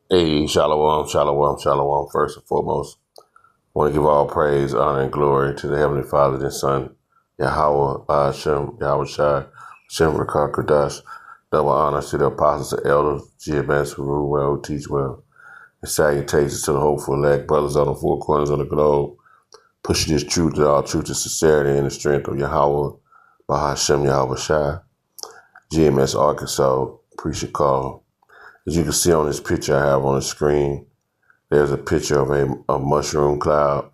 Hey, shalom, shalom, shalom. First and foremost, I want to give all praise, honor, and glory to the Heavenly Father and Son, Yahweh, Hashem, Yahweh Shai, Hashem, Rakah, Kadash. Double honor to the apostles and elders, GMS, who rule well, who teach well. And salutations to the hopeful elect, brothers on the four corners of the globe, pushing this truth to all truth and sincerity and the strength of Yahweh, by Hashem, Yahweh Shai, GMS, Arkansas, preacher call. As you can see on this picture I have on the screen, there's a picture of a mushroom cloud,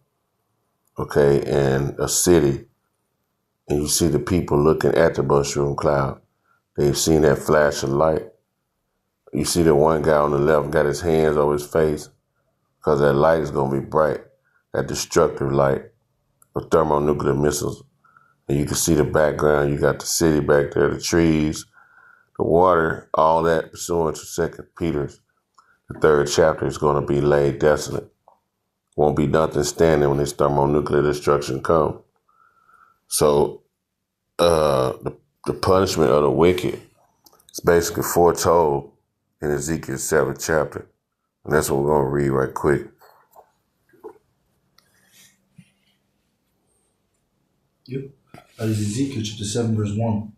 okay, and a city. And you see the people looking at the mushroom cloud. They've seen that flash of light. You see the one guy on the left got his hands over his face because that light is going to be bright, that destructive light of thermonuclear missiles. And you can see the background. You got the city back there, the trees, the water, all that pursuant to 2 Peter's. The third chapter is going to be laid desolate. Won't be nothing standing when this thermonuclear destruction comes. So the punishment of the wicked is basically foretold in Ezekiel 7th chapter. And that's what we're going to read right quick. Yep. That is Ezekiel chapter 7 verse 1.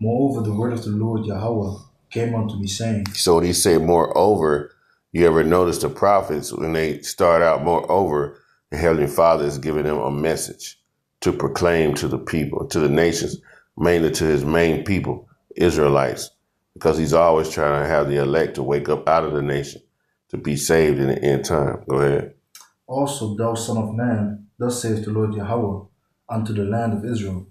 Moreover, the word of the Lord Yahweh came unto me saying. So when he say moreover, you ever notice the prophets, when they start out moreover, the Heavenly Father is giving them a message to proclaim to the people, to the nations, mainly to his main people, Israelites, because he's always trying to have the elect to wake up out of the nation to be saved in the end time. Go ahead. Also, thou son of man, thus saith the Lord Yahweh unto the land of Israel,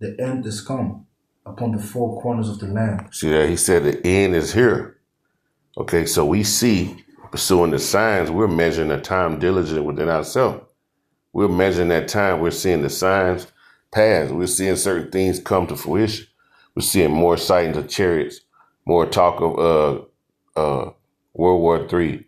the end is come upon the four corners of the land. See that? He said the end is here. Okay, so we see, pursuing the signs, we're measuring the time diligently within ourselves. We're measuring that time. We're seeing the signs pass. We're seeing certain things come to fruition. We're seeing more sightings of chariots, more talk of World War III,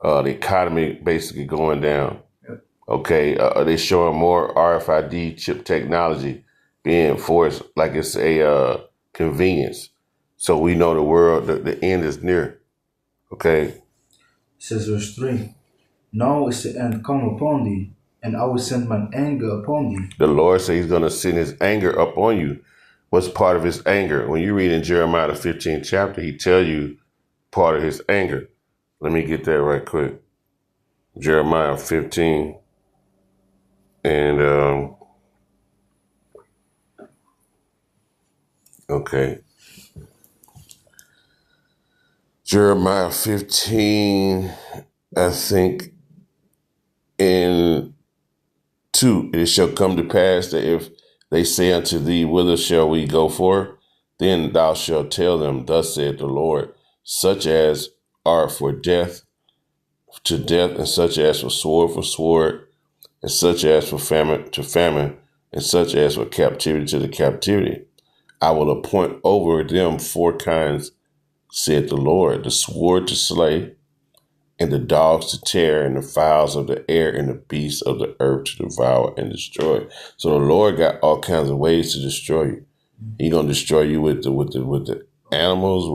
the economy basically going down. Yep. Okay, they're showing more RFID chip technology being enforced like it's a convenience. So we know the world, the end is near. Okay. It says verse 3. Now is the end come upon thee, and I will send mine anger upon thee. The Lord said he's going to send his anger upon you. What's part of his anger? When you read in Jeremiah the 15th chapter, he tell you part of his anger. Let me get that right quick. Jeremiah 15 and okay. Jeremiah 15, I think in 2, it shall come to pass that if they say unto thee, whither shall we go for? Then thou shalt tell them, thus saith the Lord, such as are for death to death, and such as for sword, and such as for famine to famine, and such as for captivity to the captivity. I will appoint over them 4 kinds, saith the Lord, the sword to slay, and the dogs to tear, and the fowls of the air, and the beasts of the earth to devour and destroy. So the Lord got all kinds of ways to destroy you. He's gonna destroy you with the animals,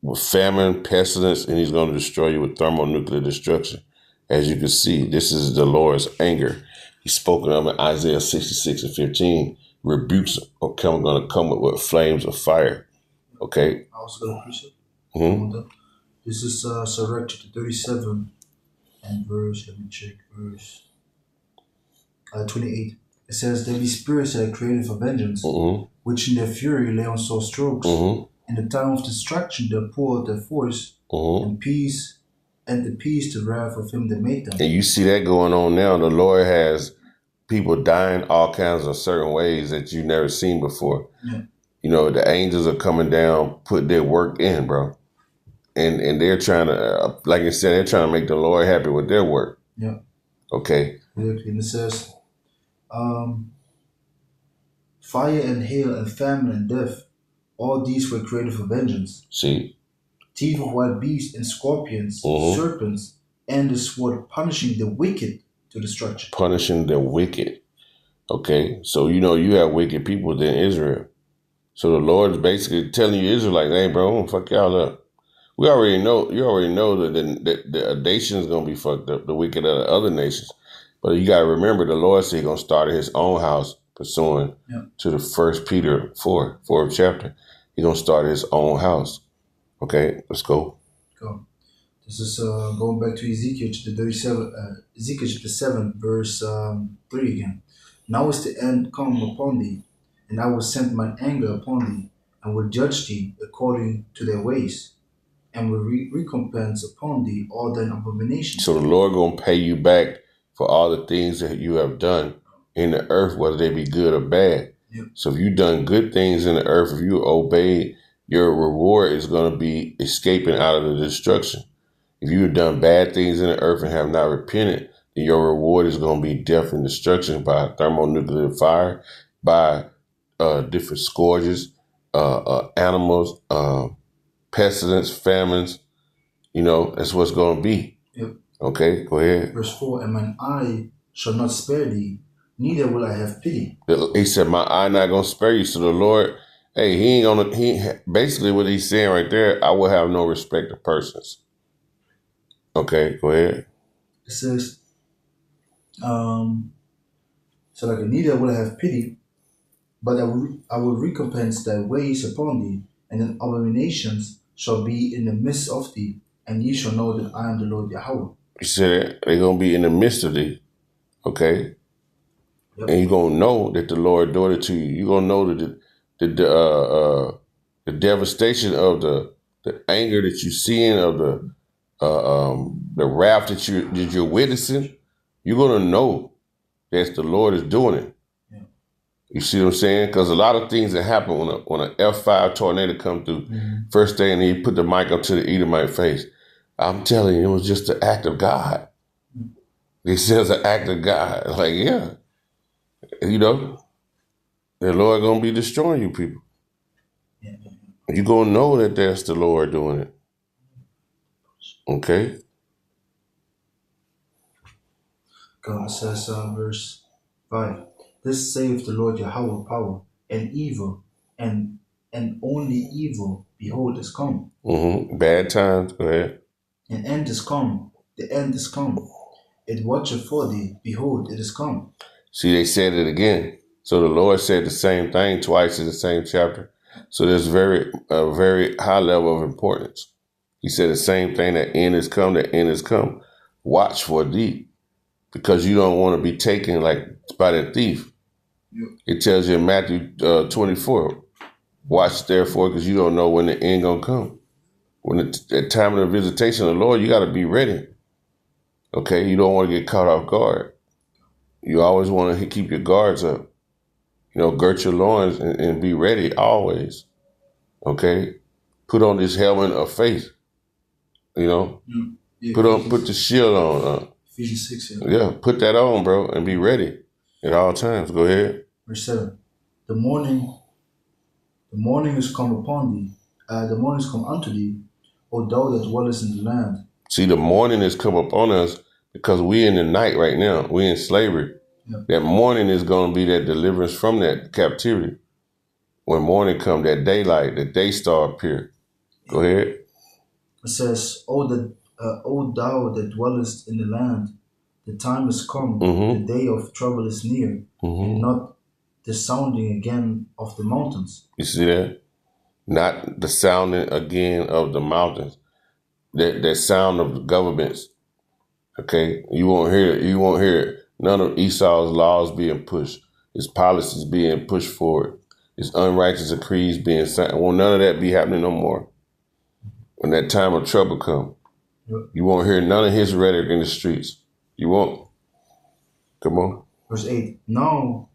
with famine, pestilence, and he's gonna destroy you with thermonuclear destruction. As you can see, this is the Lord's anger. He's spoken of in Isaiah 66 and 15. Rebukes are gonna come with flames of fire. Okay. I was going to preach it. Mm-hmm. This is Sirach chapter 37 and verse 28. It says, there be spirits that are created for vengeance, which in their fury lay on sore strokes. In the time of destruction they pour out their force, and the peace the wrath of him that made them. And you see that going on now. The Lord has people dying all kinds of certain ways that you've never seen before. Yeah. You know, the angels are coming down, put their work in, bro. And they're trying to, like I said, they're trying to make the Lord happy with their work. Yeah. Okay. And it says, fire and hail and famine and death, all these were created for vengeance. See? Teeth of wild beasts and scorpions, serpents, and the sword, punishing the wicked to destruction. Punishing the wicked. Okay. So, you know, you have wicked people within Israel. So the Lord is basically telling you Israelites, hey, bro, I'm gonna fuck y'all up. We already know. You already know that the nation is going to be fucked up, the wicked of the other nations. But you got to remember, the Lord said He's going to start in His own house, pursuing to the 1 Peter 4th chapter. He's going to start His own house. Okay, let's go. Go. This is going back to Ezekiel chapter 7, verse 3 again. Now is the end come upon thee, and I will send mine anger upon thee, and will judge thee according to their ways, and will recompense upon thee all thine abominations. So the Lord going to pay you back for all the things that you have done in the earth, whether they be good or bad. Yep. So if you've done good things in the earth, if you obeyed, your reward is going to be escaping out of the destruction. If you have done bad things in the earth and have not repented, then your reward is going to be death and destruction by thermonuclear fire, by different scourges, animals, pestilence, famines. You know, that's what's going to be. Yep. Okay, go ahead. Verse 4, and mine eye shall not spare thee, neither will I have pity. He said, my eye not going to spare you. So the Lord, hey, basically what he's saying right there, I will have no respect of persons. Okay, go ahead. It says, neither will I have pity, but I will recompense thy ways upon thee, and then abominations shall be in the midst of thee, and ye shall know that I am the Lord Yahweh. He said they're going to be in the midst of thee, okay? Yep. And you're going to know that the Lord doing it to you. You're going to know that the devastation of the anger that you're seeing, of the wrath that you're witnessing. You're going to know that the Lord is doing it. Yeah. You see what I'm saying? Because a lot of things that happen when an F5 tornado come through, first thing, and he put the mic up to the Edomite face. I'm telling you, it was just an act of God. He says an act of God. Like, yeah. You know, the Lord going to be destroying you people. Yeah. You're going to know that that's the Lord doing it. Okay? God says, verse 5, this saith the Lord Yahweh power, and evil, and only evil, behold, is come. Bad times, go ahead. An end is come, the end is come. It watcheth for thee, behold, it is come. See, they said it again. So the Lord said the same thing twice in the same chapter. So there's a very high level of importance. He said the same thing, that end is come, the end is come. Watch for thee, because you don't want to be taken like by the thief. Yep. It tells you in Matthew 24, watch therefore, because you don't know when the end going to come. When at time of the visitation of the Lord, you got to be ready. Okay, you don't want to get caught off guard. You always want to keep your guards up. You know, girt your loins and be ready always. Okay, put on this helmet of faith. You know, put the shield on. Ephesians 6. Yeah, put that on, bro, and be ready at all times. Go ahead. Verse 7. The morning is come upon thee. The morning is come unto thee, O thou that dwellest in the land. See, the morning has come upon us because we in the night right now. We in slavery. Yep. That morning is going to be that deliverance from that captivity. When morning come, that daylight, the day star appear. Go ahead. It says, O thou that dwellest in the land, the time is come, the day of trouble is near, and not the sounding again of the mountains. You see that? Not the sounding again of the mountains. That sound of the governments. Okay? You won't hear it. You won't hear it. None of Esau's laws being pushed. His policies being pushed forward. His unrighteous decrees being signed. Won't none of that be happening no more. When that time of trouble come, you won't hear none of his rhetoric in the streets. You won't. Come on. Verse 8. Now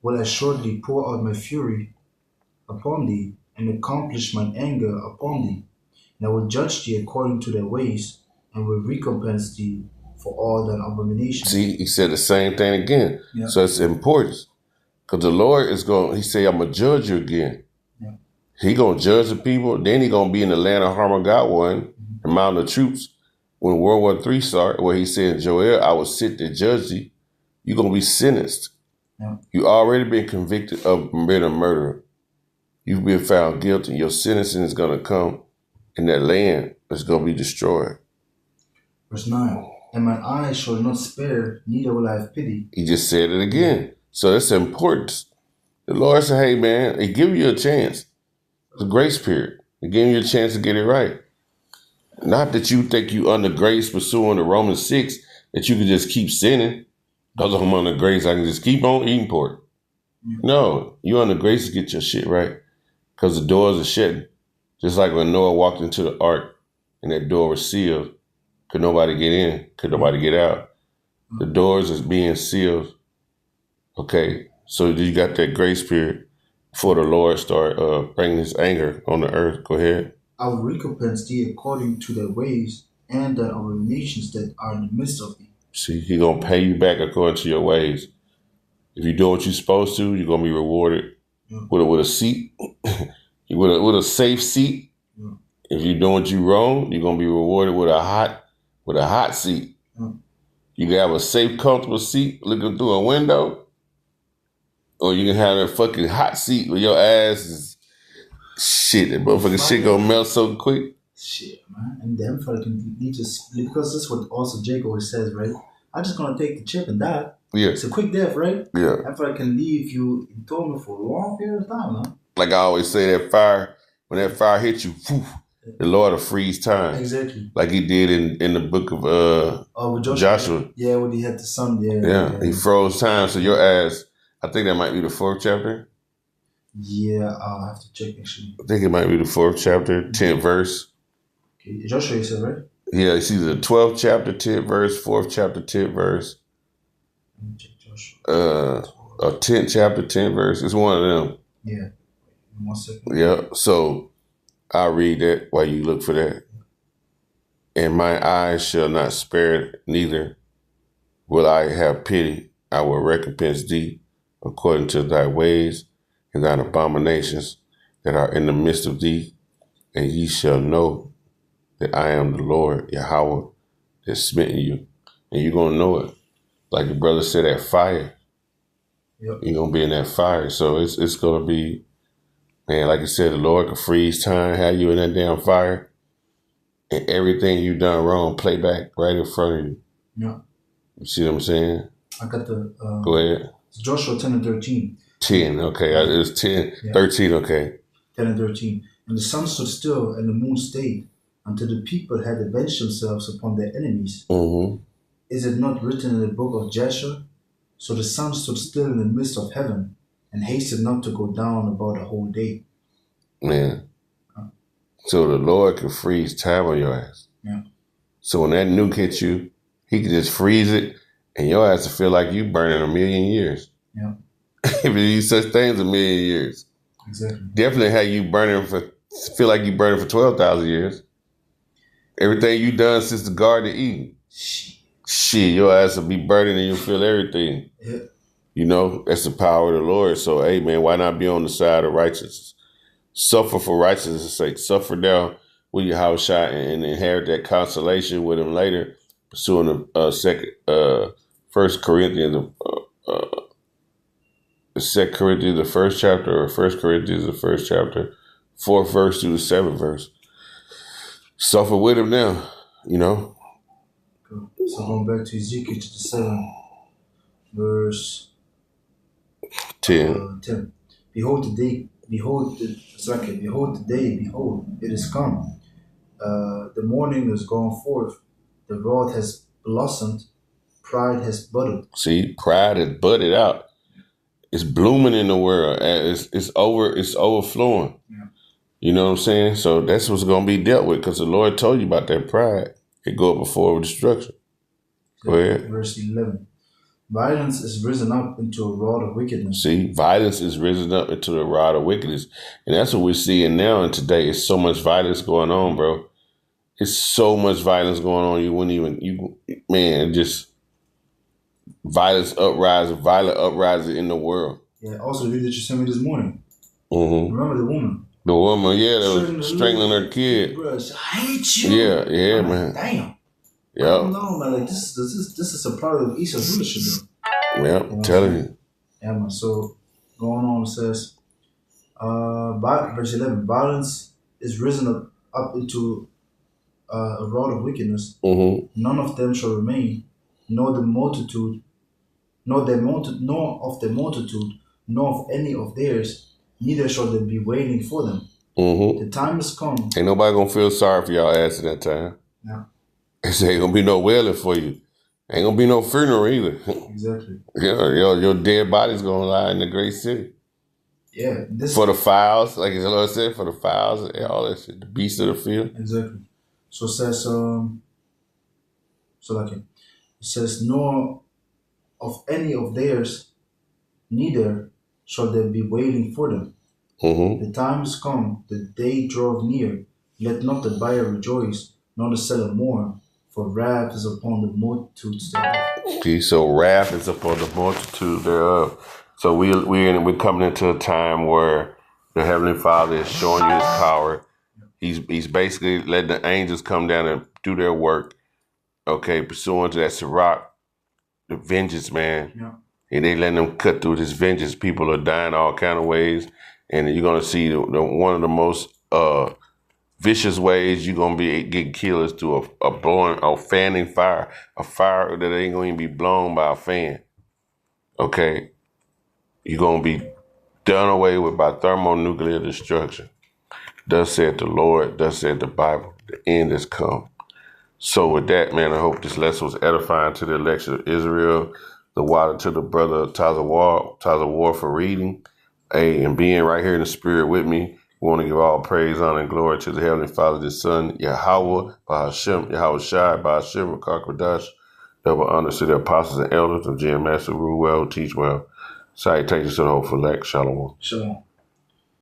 will I shortly pour out my fury upon thee, and accomplish mine anger upon thee. And I will judge thee according to their ways, and will recompense thee for all thine abominations. See, he said the same thing again. Yeah. So it's important. Because the Lord is going, he said, I'm going to judge you again. Yeah. He going to judge the people. Then he going to be in the land of Armageddon, the mountain of troops. When World War III started, where he said, Joel, I will sit to judge thee. You're going to be sentenced. Yeah. You already been convicted of being a murderer. You've been found guilty. Your sentencing is going to come and that land is going to be destroyed. Verse 9. And my eyes shall not spare, neither will I have pity. He just said it again. So that's important. The Lord said, hey, man, He give you a chance. It's a grace period. He gave you a chance to get it right. Not that you think you under grace pursuing the Romans 6, that you can just keep sinning. Because I'm under grace, I can just keep on eating pork. No, you under grace to get your shit right. Because the doors are shutting. Just like when Noah walked into the ark and that door was sealed. Could nobody get in? Could nobody get out? The doors is being sealed. Okay, so you got that grace period before the Lord start bringing His anger on the earth. Go ahead. I will recompense thee according to thy ways and thy abominations that are in the midst of thee. See, He gonna pay you back according to your ways. If you do what you're supposed to, you're gonna be rewarded with a seat, with a safe seat. Yeah. If you're doing what you wrong, you're gonna be rewarded with a hot seat. You can have a safe, comfortable seat looking through a window, or you can have a fucking hot seat where your ass is shit. That motherfucking shit gonna melt so quick. Shit, man. And the Emperor can lead us, because that's what also Jake always says, right? I'm just gonna take the chip and die. Yeah. It's a quick death, right? Yeah. Emperor can leave you in torment for a long period of time, man. Like I always say, that fire, when that fire hits you, whew, the Lord will freeze time. Exactly. Like He did in the book of with Joshua. Yeah, when he had the sun. Yeah, He froze time. So your ass, I think that might be the 4th chapter. Yeah, I'll have to check actually. I think it might be the 4th chapter, 10th verse. Okay, Joshua, you said, right? Yeah, it's either the 12th chapter, 10th verse, 4th chapter, 10th verse. Let me check Joshua. A 10th chapter, 10th verse. It's one of them. Yeah. 1 second. Yeah, so I'll read that while you look for that. And my eyes shall not spare, neither will I have pity. I will recompense thee according to thy ways and thine abominations that are in the midst of thee. And ye shall know that I am the Lord, Yahweh, that smitten you. And you're going to know it. Like the brother said, that fire. Yep. You're going to be in that fire. So it's going to be, man, like I said, the Lord can freeze time, have you in that damn fire, and everything you done wrong, play back right in front of you. Yeah. You see what I'm saying? I got the... Go ahead. It's Joshua 10 and 13. 10, okay. It's 10, yeah. 13, okay. 10 and 13. And the sun stood still and the moon stayed until the people had avenged themselves upon their enemies. Mm-hmm. Is it not written in the book of Jasher? So the sun stood still in the midst of heaven and hasted not to go down about a whole day. Man. So the Lord can freeze time on your ass. Yeah. So when that nuke hits you, He can just freeze it and your ass will feel like you burning 1,000,000 years. Yeah. If you such things 1,000,000 years. Exactly. Definitely how you feel like you burning for 12,000 years. Everything you done since the Garden of Eden. Shit, your ass will be burning and you'll feel everything. Yeah. You know, that's the power of the Lord. So, hey, man, why not be on the side of righteousness? Suffer for righteousness' sake. Suffer down with your house shot and inherit that consolation with Him later. Pursuing the 1 Corinthians, the 2 Corinthians, the 1st chapter, or 1 Corinthians, the 1st chapter, 4th verse through the 7th verse. Suffer with Him now, you know. So going back to Ezekiel chapter 7, verse 10. 10. Behold the day, behold, it is come. The morning is gone forth. The rod has blossomed. Pride has budded. See, pride has budded out. It's blooming in the world. It's overflowing. Yeah. You know what I'm saying? So that's what's going to be dealt with, because the Lord told you about that pride. It go up before destruction. Go ahead. Verse 11. Violence is risen up into a rod of wickedness. See, violence is risen up into the rod of wickedness. And that's what we're seeing now and today. It's so much violence going on, bro. It's so much violence going on. You wouldn't even, just violent uprising in the world. Yeah, also the video that you sent me this morning. Mm-hmm. Remember the woman? The woman, yeah, that was strangling her kid. Bro, I hate you. Yeah, man. Damn. Yeah. No, man, like this is a part of Esau's rulership, though. Yeah, I'm telling you. Yeah, man. So going on, it says, verse 11, violence is risen up up into a rod of wickedness, Mm-hmm. none of them shall remain, nor the multitude, nor of the multitude, nor of any of theirs, neither shall there be wailing for them. Mm-hmm. The time is come. Ain't nobody gonna feel sorry for y'all ass at that time. Yeah, It ain't gonna be no wailing for you. Ain't gonna be no funeral either. exactly. Your dead body's gonna lie in the great city. Yeah, this For the fowls, like the Lord said, for the fowls and all that shit, the beasts of the field. exactly. So it says it says nor of any of theirs, neither shall there be wailing for them. Mm-hmm. The time is come, the day draweth near. Let not the buyer rejoice, nor the seller mourn, for wrath is upon the multitudes thereof. See, so wrath is upon the multitude thereof. So we're coming into a time where the Heavenly Father is showing you His power. He's basically letting the angels come down and do their work. Okay, pursuant to that Sirach, the vengeance, man. Yeah. And they letting them cut through this vengeance. People are dying all kind of ways, and you're gonna see the one of the most vicious ways you're gonna be getting killed is through a fanning fire, a fire that ain't gonna even be blown by a fan. Okay, you're gonna be done away with by thermonuclear destruction. Thus said the Lord. Thus said the Bible. The end has come. So with that, man, I hope this lesson was edifying to the election of Israel. The water to the brother Taza War for reading. Hey, and being right here in the spirit with me. We want to give all praise, honor, and glory to the Heavenly Father, the Son, Yahweh, by Hashem, Yahweh Shai, by Hashem, Rakakradash. Double honors to the apostles and elders of Jam Master, rule well, teach well. Salutations to the hopeful elect. Shalom. Shalom.